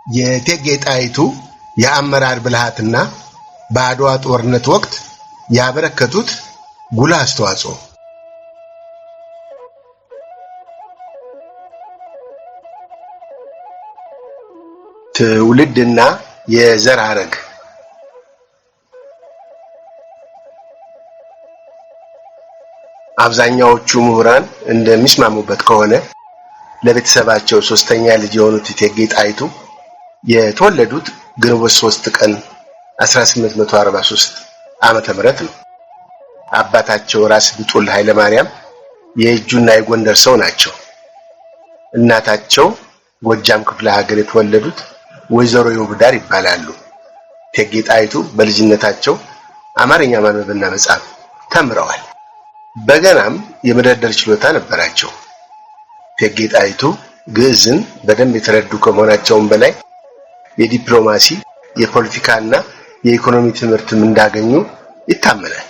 የእቴጌ ጣይቱ የአመራር ብልሃትና በአድዋ ጦርነት ወቅት ያበረከቱት ጉልህ አስተዋጽኦ። ትውልድና የዘር ሐረግ። አብዛኛዎቹ ምሁራን እንደሚስማሙበት ከሆነ ለቤተሰባቸው ሶስተኛ ልጅ የሆኑት እቴጌ ጣይቱ የተወለዱት ግንቦት 3 ቀን 1843 ዓመተ ምህረት ነው። አባታቸው ራስ ብጡል ኃይለ ማርያም የእጁና የጎንደር ሰው ናቸው። እናታቸው ጎጃም ክፍለ ሀገር የተወለዱት ወይዘሮ ይወብዳር ይባላሉ። እቴጌ ጣይቱ በልጅነታቸው አማርኛ ማንበብና መጻፍ ተምረዋል። በገናም የመደርደር ችሎታ ነበራቸው። እቴጌ ጣይቱ ግዕዝን በደንብ የተረዱ ከመሆናቸውም በላይ የዲፕሎማሲ የፖለቲካና የኢኮኖሚ ትምህርትም እንዳገኙ ይታመናል።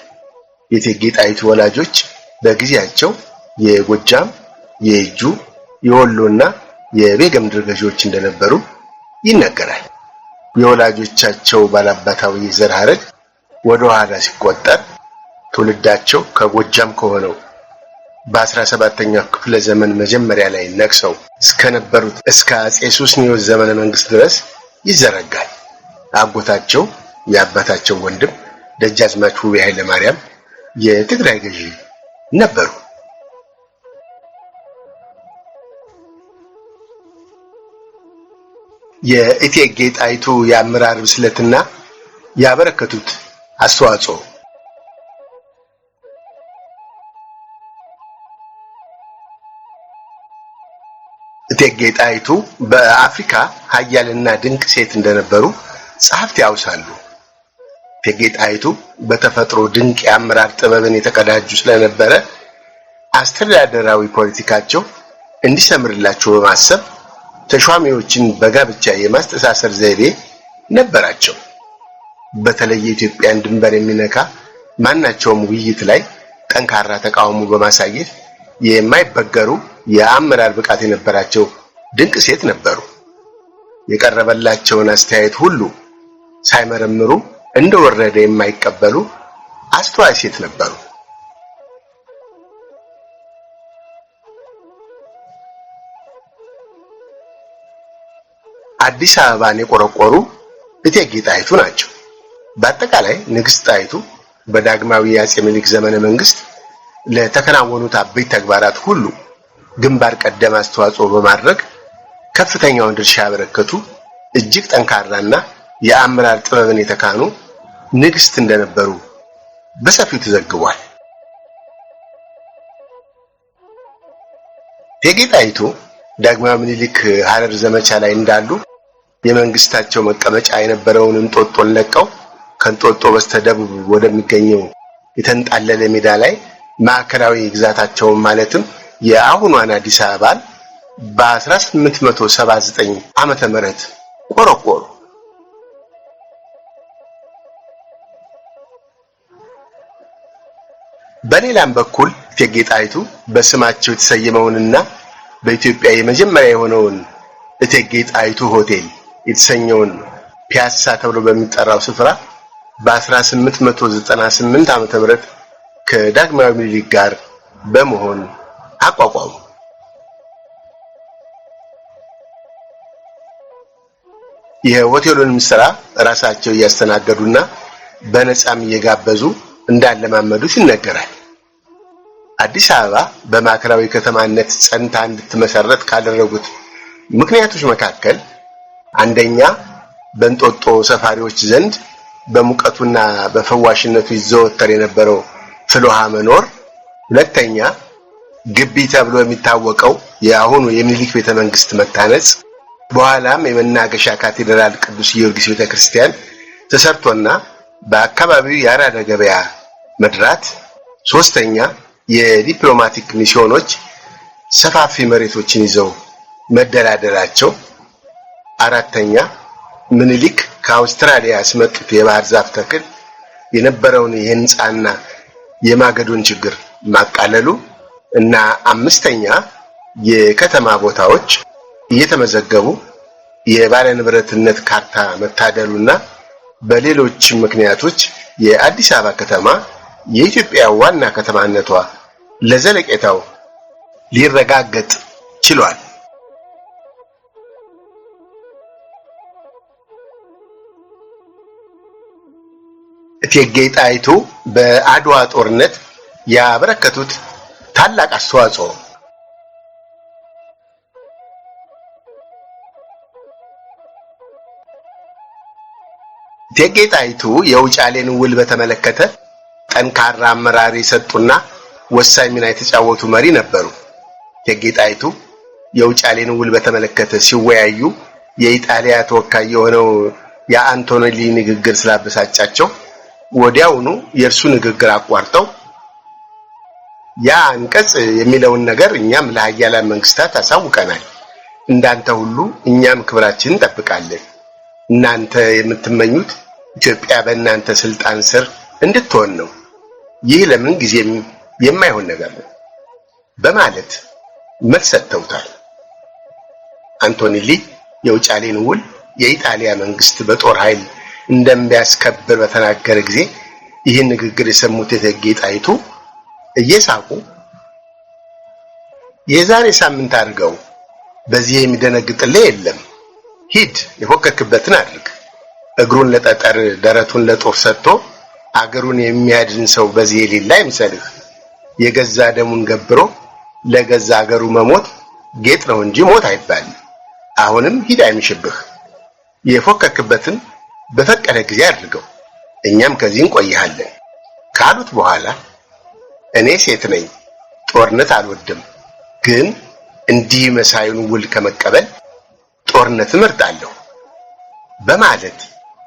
የእቴጌ ጣይቱ ወላጆች በጊዜያቸው የጎጃም፣ የእጁ፣ የወሎና የቤገም ገዢዎች እንደነበሩ ይነገራል። የወላጆቻቸው ባላባታዊ ዘር ሐረግ ወደ ኋላ ሲቆጠር ትውልዳቸው ከጎጃም ከሆነው በ17ኛው ክፍለ ዘመን መጀመሪያ ላይ ነግሰው እስከነበሩት እስከ አጼ ሱስንዮስ ዘመነ መንግስት ድረስ ይዘረጋል። አጎታቸው የአባታቸው ወንድም ደጃዝማች ውቤ ኃይለ ማርያም የትግራይ ገዢ ነበሩ። የእቴጌ ጣይቱ የአመራር ብስለትና ያበረከቱት አስተዋጽኦ። እቴጌ ጣይቱ በአፍሪካ ኃያልና ድንቅ ሴት እንደነበሩ ጸሐፍት ያውሳሉ። እቴጌ ጣይቱ በተፈጥሮ ድንቅ የአመራር ጥበብን የተቀዳጁ ስለነበረ አስተዳደራዊ ፖለቲካቸው እንዲሰምርላቸው በማሰብ ተሿሚዎችን በጋብቻ የማስተሳሰር ዘይቤ ነበራቸው። በተለይ የኢትዮጵያን ድንበር የሚነካ ማናቸውም ውይይት ላይ ጠንካራ ተቃውሞ በማሳየት የማይበገሩ የአመራር ብቃት የነበራቸው ድንቅ ሴት ነበሩ። የቀረበላቸውን አስተያየት ሁሉ ሳይመረምሩ እንደወረደ የማይቀበሉ አስተዋይ ሴት ነበሩ። አዲስ አበባን የቆረቆሩ እቴጌ ጣይቱ ናቸው። በአጠቃላይ ንግስት ጣይቱ በዳግማዊ አጼ ምኒልክ ዘመነ መንግስት ለተከናወኑት አበይት ተግባራት ሁሉ ግንባር ቀደም አስተዋጽኦ በማድረግ ከፍተኛውን ድርሻ ያበረከቱ እጅግ ጠንካራና የአመራር ጥበብን የተካኑ ንግስት እንደነበሩ በሰፊው ተዘግቧል። እቴጌ ጣይቱ ዳግማዊ ምኒልክ ሐረር ዘመቻ ላይ እንዳሉ የመንግስታቸው መቀመጫ የነበረውን እንጦጦን ለቀው ከእንጦጦ በስተደቡብ ወደሚገኘው የተንጣለለ ሜዳ ላይ ማዕከላዊ ግዛታቸውን ማለትም የአሁኗን አዲስ አበባን በ1879 ዓመተ ምህረት ቆረቆሩ። በሌላም በኩል እቴጌ ጣይቱ በስማቸው የተሰየመውንና በኢትዮጵያ የመጀመሪያ የሆነውን እቴጌ ጣይቱ ሆቴል የተሰኘውን ፒያሳ ተብሎ በሚጠራው ስፍራ በ1898 ዓመተ ምህረት ከዳግማዊ ምኒልክ ጋር በመሆን አቋቋሙ። የሆቴሉንም ስራ ራሳቸው እያስተናገዱና በነፃም እየጋበዙ እንዳለማመዱት ይነገራል። አዲስ አበባ በማዕከላዊ ከተማነት ጸንታ እንድትመሰረት ካደረጉት ምክንያቶች መካከል አንደኛ በእንጦጦ ሰፋሪዎች ዘንድ በሙቀቱና በፈዋሽነቱ ይዘወተር የነበረው ፍልውሃ መኖር፣ ሁለተኛ ግቢ ተብሎ የሚታወቀው የአሁኑ የሚኒሊክ ቤተመንግስት መታነጽ፣ በኋላም የመናገሻ ካቴድራል ቅዱስ ጊዮርጊስ ቤተክርስቲያን ተሰርቶና በአካባቢው የአራዳ ገበያ መድራት፣ ሶስተኛ የዲፕሎማቲክ ሚስዮኖች ሰፋፊ መሬቶችን ይዘው መደላደላቸው፣ አራተኛ ምኒልክ ከአውስትራሊያ ያስመጡት የባህር ዛፍ ተክል የነበረውን የህንጻና የማገዶን ችግር ማቃለሉ እና አምስተኛ የከተማ ቦታዎች እየተመዘገቡ የባለ ንብረትነት ካርታ መታደሉና በሌሎች ምክንያቶች የአዲስ አበባ ከተማ የኢትዮጵያ ዋና ከተማነቷ ለዘለቄታው ሊረጋገጥ ችሏል። እቴጌ ጣይቱ በአድዋ ጦርነት ያበረከቱት ታላቅ አስተዋጽኦ። እቴጌ ጣይቱ የውጫሌን ውል በተመለከተ ጠንካራ አመራር የሰጡና ወሳኝ ሚና የተጫወቱ መሪ ነበሩ። እቴጌ ጣይቱ የውጫሌን ውል በተመለከተ ሲወያዩ የኢጣሊያ ተወካይ የሆነው የአንቶኔሊ ንግግር ስላበሳጫቸው ወዲያውኑ የእርሱ ንግግር አቋርጠው ያ አንቀጽ የሚለውን ነገር እኛም ለሀያላን መንግስታት አሳውቀናል፣ እንዳንተ ሁሉ እኛም ክብራችንን እንጠብቃለን፣ እናንተ የምትመኙት ኢትዮጵያ በእናንተ ስልጣን ስር እንድትሆን ነው፣ ይህ ለምን ጊዜም የማይሆን ነገር ነው በማለት መልስ ሰጥተውታል። አንቶኔሊ የውጫሌን ውል የኢጣሊያ መንግስት በጦር ኃይል እንደሚያስከብር በተናገረ ጊዜ ይህን ንግግር የሰሙት እቴጌ ጣይቱ እየሳቁ የዛሬ ሳምንት አድርገው በዚህ የሚደነግጥልህ የለም፣ ሂድ የፎከክበትን አድርግ፣ እግሩን ለጠጠር ደረቱን ለጦር ሰጥቶ አገሩን የሚያድን ሰው በዚህ የሌለ አይምሰልህ፣ የገዛ ደሙን ገብሮ ለገዛ አገሩ መሞት ጌጥ ነው እንጂ ሞት አይባልም፣ አሁንም ሂድ አይምሽብህ፣ የፎከክበትን በፈቀደ ጊዜ አድርገው፣ እኛም ከዚህ እንቆይሃለን ካሉት በኋላ እኔ ሴት ነኝ፣ ጦርነት አልወድም፣ ግን እንዲህ መሳዩን ውል ከመቀበል ጦርነት እመርጣለሁ በማለት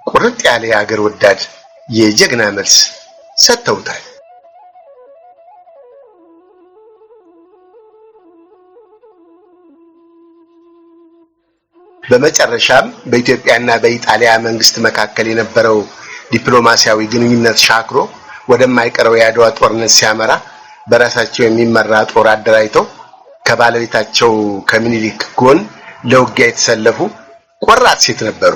ቁርጥ ያለ የአገር ወዳድ የጀግና መልስ ሰጥተውታል። በመጨረሻም በኢትዮጵያና በኢጣሊያ መንግስት መካከል የነበረው ዲፕሎማሲያዊ ግንኙነት ሻክሮ ወደማይቀረው የአድዋ ጦርነት ሲያመራ በራሳቸው የሚመራ ጦር አደራጅተው ከባለቤታቸው ከምኒልክ ጎን ለውጊያ የተሰለፉ ቆራጥ ሴት ነበሩ።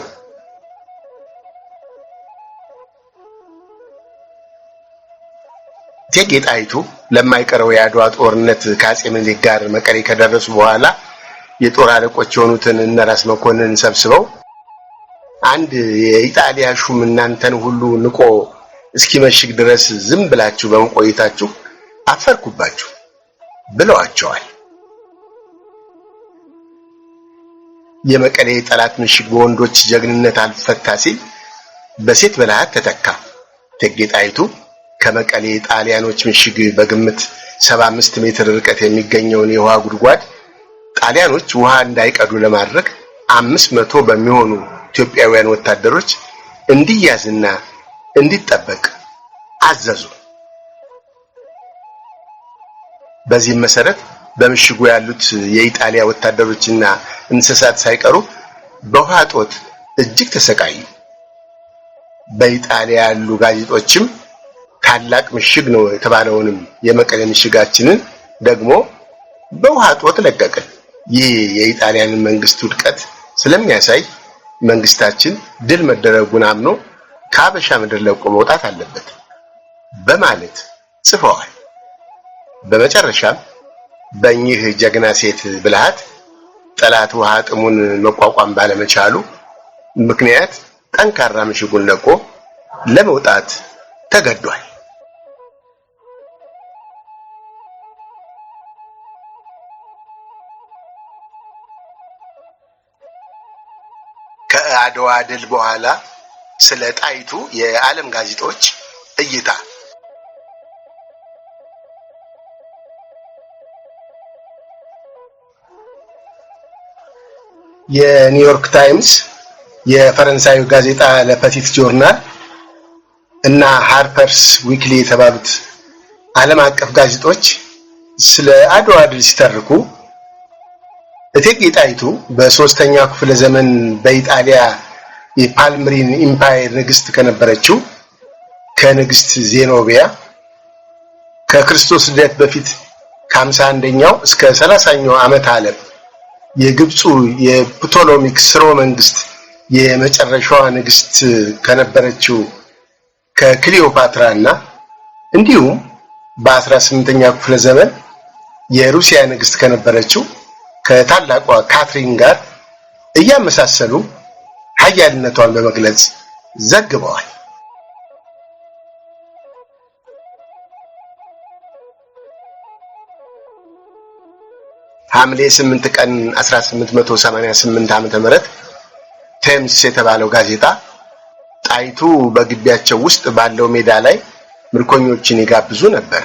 እቴጌ ጣይቱ ለማይቀረው የአድዋ ጦርነት ከአፄ ምኒልክ ጋር መቀሌ ከደረሱ በኋላ የጦር አለቆች የሆኑትን እነ ራስ መኮንን ሰብስበው አንድ የኢጣሊያ ሹም እናንተን ሁሉ ንቆ እስኪመሽግ ድረስ ዝም ብላችሁ በመቆየታችሁ አፈርኩባችሁ ብለዋቸዋል። የመቀሌ ጠላት ምሽግ በወንዶች ጀግንነት አልፈታ ሲል በሴት በልሃት ተተካ። እቴጌ ጣይቱ ከመቀሌ ጣሊያኖች ምሽግ በግምት 75 ሜትር ርቀት የሚገኘውን የውሃ ጉድጓድ ጣሊያኖች ውሃ እንዳይቀዱ ለማድረግ 500 በሚሆኑ ኢትዮጵያውያን ወታደሮች እንዲያዝና እንዲጠበቅ አዘዙ። በዚህም መሰረት በምሽጉ ያሉት የኢጣሊያ ወታደሮችና እንስሳት ሳይቀሩ በውሃ ጦት እጅግ ተሰቃዩ። በኢጣሊያ ያሉ ጋዜጦችም ታላቅ ምሽግ ነው የተባለውንም የመቀሌ ምሽጋችንን ደግሞ በውሃ ጦት ለቀቅን። ይህ የኢጣሊያን መንግስት ውድቀት ስለሚያሳይ መንግስታችን ድል መደረጉን አምኖ ከአበሻ ምድር ለቆ መውጣት አለበት በማለት ጽፈዋል። በመጨረሻም በእኚህ ጀግና ሴት ብልሃት ጠላት ውሃ ጥሙን መቋቋም ባለመቻሉ ምክንያት ጠንካራ ምሽጉን ለቆ ለመውጣት ተገዷል። ከአድዋ ድል በኋላ ስለ ጣይቱ የዓለም ጋዜጦች እይታ የኒውዮርክ ታይምስ፣ የፈረንሳዩ ጋዜጣ ለፐቲት ጆርናል እና ሃርፐርስ ዊክሊ የተባሉት ዓለም አቀፍ ጋዜጦች ስለ አድዋ ድል ሲተርኩ እቴጌ ጣይቱ በ3ኛው ክፍለ ዘመን በኢጣሊያ የፓልምሪን ኢምፓየር ንግስት ከነበረችው ከንግስት ዜኖቢያ ከክርስቶስ ልደት በፊት ከ51ኛው እስከ 30ኛው ዓመተ ዓለም የግብፁ የፕቶሎሚክ ስርወ መንግስት የመጨረሻዋ ንግስት ከነበረችው ከክሊዮፓትራና እንዲሁም በ18ኛው ክፍለ ዘመን የሩሲያ ንግስት ከነበረችው ከታላቋ ካትሪን ጋር እያመሳሰሉ ኃያልነቷን በመግለጽ ዘግበዋል። ሐምሌ 8 ቀን 1888 ዓ.ም ቴምስ የተባለው ጋዜጣ ጣይቱ በግቢያቸው ውስጥ ባለው ሜዳ ላይ ምርኮኞችን ይጋብዙ ነበር።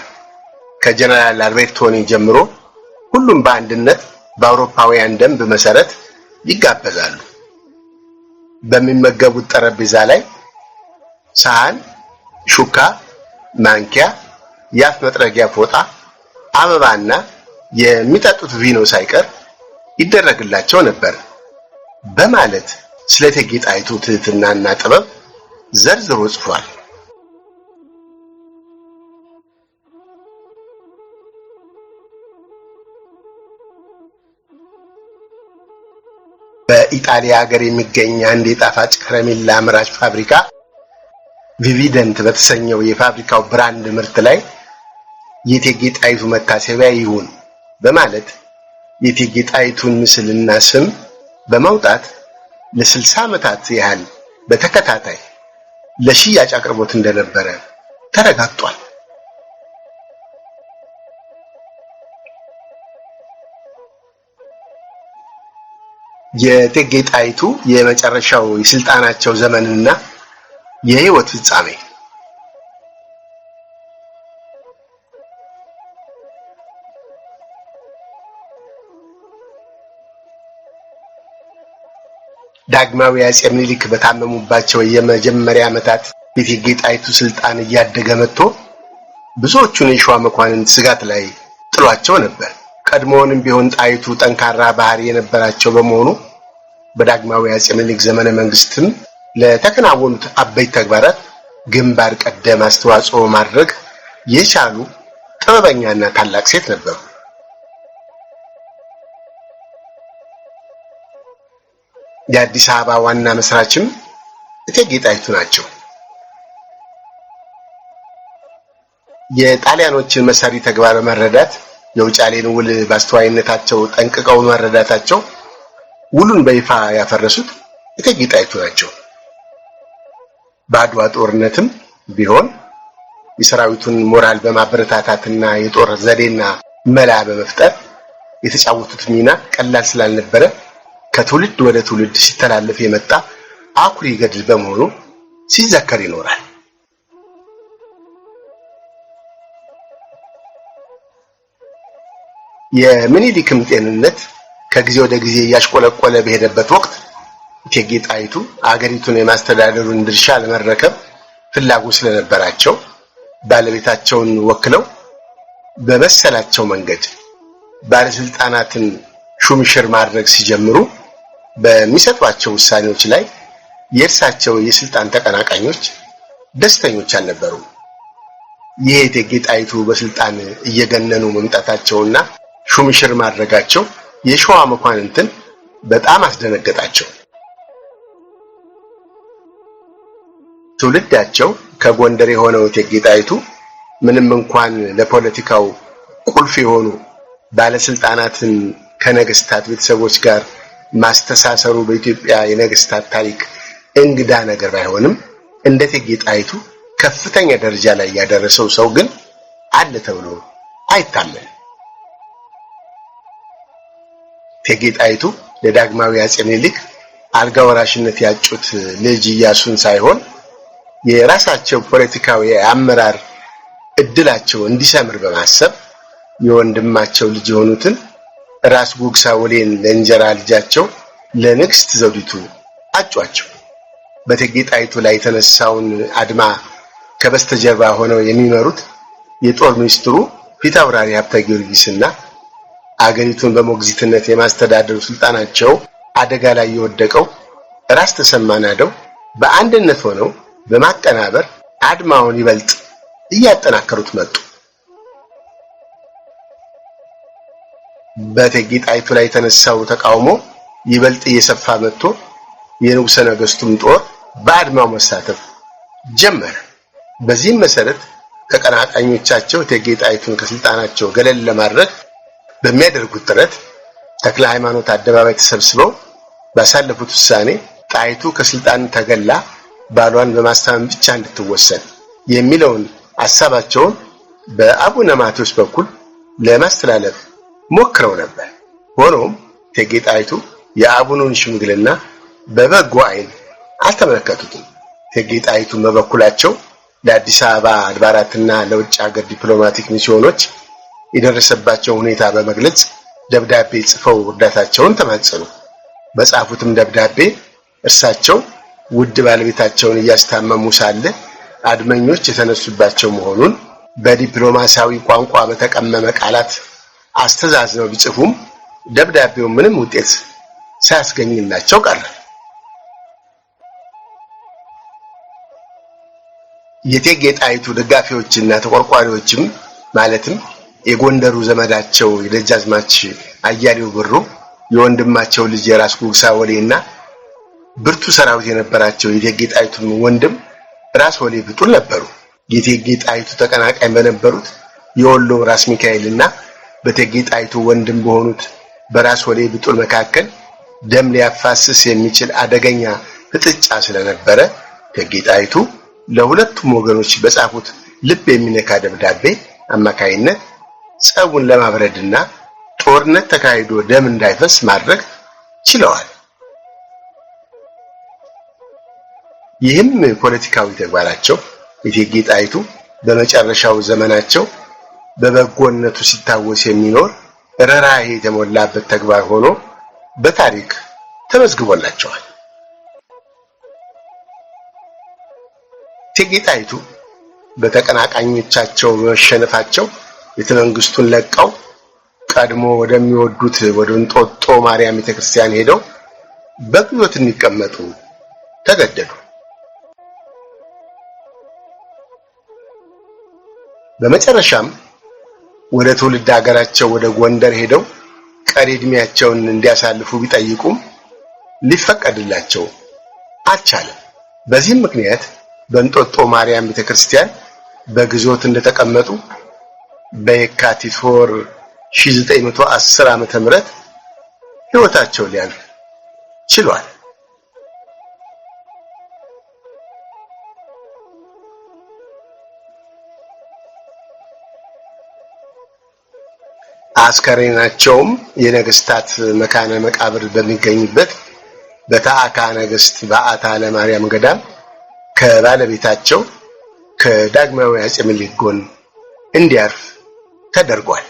ከጀነራል አልቤርቶኒ ጀምሮ ሁሉም በአንድነት በአውሮፓውያን ደንብ መሰረት ይጋበዛሉ። በሚመገቡት ጠረጴዛ ላይ ሳህን፣ ሹካ፣ ማንኪያ፣ የአፍ መጥረጊያ ፎጣ፣ አበባና የሚጠጡት ቪኖ ሳይቀር ይደረግላቸው ነበር በማለት ስለ እቴጌ ጣይቱ ትህትናና ጥበብ ዘርዝሮ ጽፏል። በኢጣሊያ ሀገር የሚገኝ አንድ የጣፋጭ ከረሜላ አምራች ፋብሪካ ቪቪደንት በተሰኘው የፋብሪካው ብራንድ ምርት ላይ የእቴጌ ጣይቱ መታሰቢያ ይሁን በማለት የእቴጌ ጣይቱን ምስልና ስም በማውጣት ለ60 ዓመታት ያህል በተከታታይ ለሽያጭ አቅርቦት እንደነበረ ተረጋግጧል። የእቴጌ ጣይቱ የመጨረሻው የስልጣናቸው ዘመንና የህይወት ፍጻሜ ዳግማዊ አፄ ምኒልክ በታመሙባቸው የመጀመሪያ ዓመታት የእቴጌ ጣይቱ ስልጣን እያደገ መጥቶ ብዙዎቹን የሸዋ መኳንንት ስጋት ላይ ጥሏቸው ነበር። ቀድሞውንም ቢሆን ጣይቱ ጠንካራ ባህሪ የነበራቸው በመሆኑ በዳግማዊ አፄ ምኒልክ ዘመነ መንግስትም ለተከናወኑት አበይት ተግባራት ግንባር ቀደም አስተዋጽኦ ማድረግ የቻሉ ጥበበኛና ታላቅ ሴት ነበሩ። የአዲስ አበባ ዋና መስራችም እቴጌ ጣይቱ ናቸው። የጣሊያኖችን መሰሪ ተግባር በመረዳት የውጫሌን ውል በአስተዋይነታቸው ጠንቅቀው መረዳታቸው ውሉን በይፋ ያፈረሱት እቴጌ ጣይቱ ናቸው። በአድዋ ጦርነትም ቢሆን የሰራዊቱን ሞራል በማበረታታትና የጦር ዘዴና መላ በመፍጠር የተጫወቱት ሚና ቀላል ስላልነበረ ከትውልድ ወደ ትውልድ ሲተላለፍ የመጣ አኩሪ ገድል በመሆኑ ሲዘከር ይኖራል። የምኒልክም ጤንነት ከጊዜ ወደ ጊዜ እያሽቆለቆለ በሄደበት ወቅት እቴጌ ጣይቱ አገሪቱን የማስተዳደሩን ድርሻ ለመረከብ ፍላጎት ስለነበራቸው ባለቤታቸውን ወክለው በመሰላቸው መንገድ ባለስልጣናትን ሹምሽር ማድረግ ሲጀምሩ በሚሰጧቸው ውሳኔዎች ላይ የእርሳቸው የስልጣን ተቀናቃኞች ደስተኞች አልነበሩም። ይህ እቴጌ ጣይቱ በስልጣን እየገነኑ መምጣታቸውና ሹምሽር ማድረጋቸው የሸዋ መኳንንትን በጣም አስደነገጣቸው። ትውልዳቸው ከጎንደር የሆነው እቴጌ ጣይቱ ምንም እንኳን ለፖለቲካው ቁልፍ የሆኑ ባለስልጣናትን ከነገስታት ቤተሰቦች ጋር ማስተሳሰሩ በኢትዮጵያ የነገስታት ታሪክ እንግዳ ነገር ባይሆንም እንደ እቴጌ ጣይቱ ከፍተኛ ደረጃ ላይ ያደረሰው ሰው ግን አለ ተብሎ አይታመንም። እቴጌ ጣይቱ ለዳግማዊ አፄ ምኒልክ አልጋ ወራሽነት ያጩት ልጅ ኢያሱን ሳይሆን የራሳቸው ፖለቲካዊ አመራር እድላቸው እንዲሰምር በማሰብ የወንድማቸው ልጅ የሆኑትን ራስ ጉግሳ ወሌን ለእንጀራ ልጃቸው ለንግስት ዘውዲቱ አጯቸው። በእቴጌ ጣይቱ ላይ የተነሳውን አድማ ከበስተጀርባ ሆነው የሚመሩት የጦር ሚኒስትሩ ፊታውራሪ ሀብተ ጊዮርጊስና አገሪቱን በሞግዚትነት የማስተዳደሩ ስልጣናቸው አደጋ ላይ የወደቀው ራስ ተሰማ ናደው በአንድነት ሆነው በማቀናበር አድማውን ይበልጥ እያጠናከሩት መጡ። በእቴጌ ጣይቱ ላይ የተነሳው ተቃውሞ ይበልጥ እየሰፋ መጥቶ የንጉሠ ነገሥቱም ጦር በአድማው መሳተፍ ጀመረ። በዚህም መሰረት ተቀናቃኞቻቸው እቴጌ ጣይቱን ከስልጣናቸው ገለል ለማድረግ በሚያደርጉት ጥረት ተክለ ሃይማኖት አደባባይ ተሰብስበው ባሳለፉት ውሳኔ ጣይቱ ከስልጣን ተገላ ባሏን በማስታመም ብቻ እንድትወሰን የሚለውን ሐሳባቸውን በአቡነ ማቴዎስ በኩል ለማስተላለፍ ሞክረው ነበር። ሆኖም እቴጌ ጣይቱ የአቡኑን ሽምግልና በበጎ ዓይን አልተመለከቱትም። እቴጌ ጣይቱ በበኩላቸው ለአዲስ አበባ አድባራትና ለውጭ ሀገር ዲፕሎማቲክ ሚስዮኖች የደረሰባቸው ሁኔታ በመግለጽ ደብዳቤ ጽፈው እርዳታቸውን ተማጸኑ። በጻፉትም ደብዳቤ እርሳቸው ውድ ባለቤታቸውን እያስታመሙ ሳለ አድመኞች የተነሱባቸው መሆኑን በዲፕሎማሲያዊ ቋንቋ በተቀመመ ቃላት አስተዛዝነው ቢጽፉም ደብዳቤው ምንም ውጤት ሳያስገኝላቸው ቀረ። የእቴጌ ጣይቱ ደጋፊዎችና ተቆርቋሪዎችም ማለትም የጎንደሩ ዘመዳቸው የደጃዝማች አያሌው ብሩ የወንድማቸው ልጅ የራስ ጉግሳ ወሌና ብርቱ ሰራዊት የነበራቸው የእቴጌ ጣይቱ ወንድም ራስ ወሌ ብጡል ነበሩ። የእቴጌ ጣይቱ ተቀናቃኝ በነበሩት የወሎ ራስ ሚካኤልና በእቴጌ ጣይቱ ወንድም በሆኑት በራስ ወሌ ብጡል መካከል ደም ሊያፋስስ የሚችል አደገኛ ፍጥጫ ስለነበረ እቴጌ ጣይቱ ለሁለቱም ወገኖች በጻፉት ልብ የሚነካ ደብዳቤ አማካይነት ጸቡን ለማብረድና ጦርነት ተካሂዶ ደም እንዳይፈስ ማድረግ ችለዋል። ይህም ፖለቲካዊ ተግባራቸው እቴጌ ጣይቱ በመጨረሻው ዘመናቸው በበጎነቱ ሲታወስ የሚኖር ርኅራኄ የተሞላበት ተግባር ሆኖ በታሪክ ተመዝግቦላቸዋል። እቴጌ ጣይቱ በተቀናቃኞቻቸው በመሸነፋቸው ቤተመንግስቱን ለቀው ቀድሞ ወደሚወዱት ወደ እንጦጦ ማርያም ቤተክርስቲያን ሄደው በግዞት እንዲቀመጡ ተገደዱ። በመጨረሻም ወደ ትውልድ ሀገራቸው ወደ ጎንደር ሄደው ቀሪ ዕድሜያቸውን እንዲያሳልፉ ቢጠይቁም ሊፈቀድላቸው አልቻለም። በዚህም ምክንያት በእንጦጦ ማርያም ቤተክርስቲያን በግዞት እንደተቀመጡ በየካቲት ወር 1910 ዓመተ ምህረት ሕይወታቸው ሊያልፍ ችሏል። አስከሬናቸውም የነገስታት መካነ መቃብር በሚገኝበት በታዕካ ነገስት በዓታ ለማርያም ገዳም ከባለቤታቸው ከዳግማዊ አፄ ምኒልክ ጎን እንዲያርፍ ተደርጓል።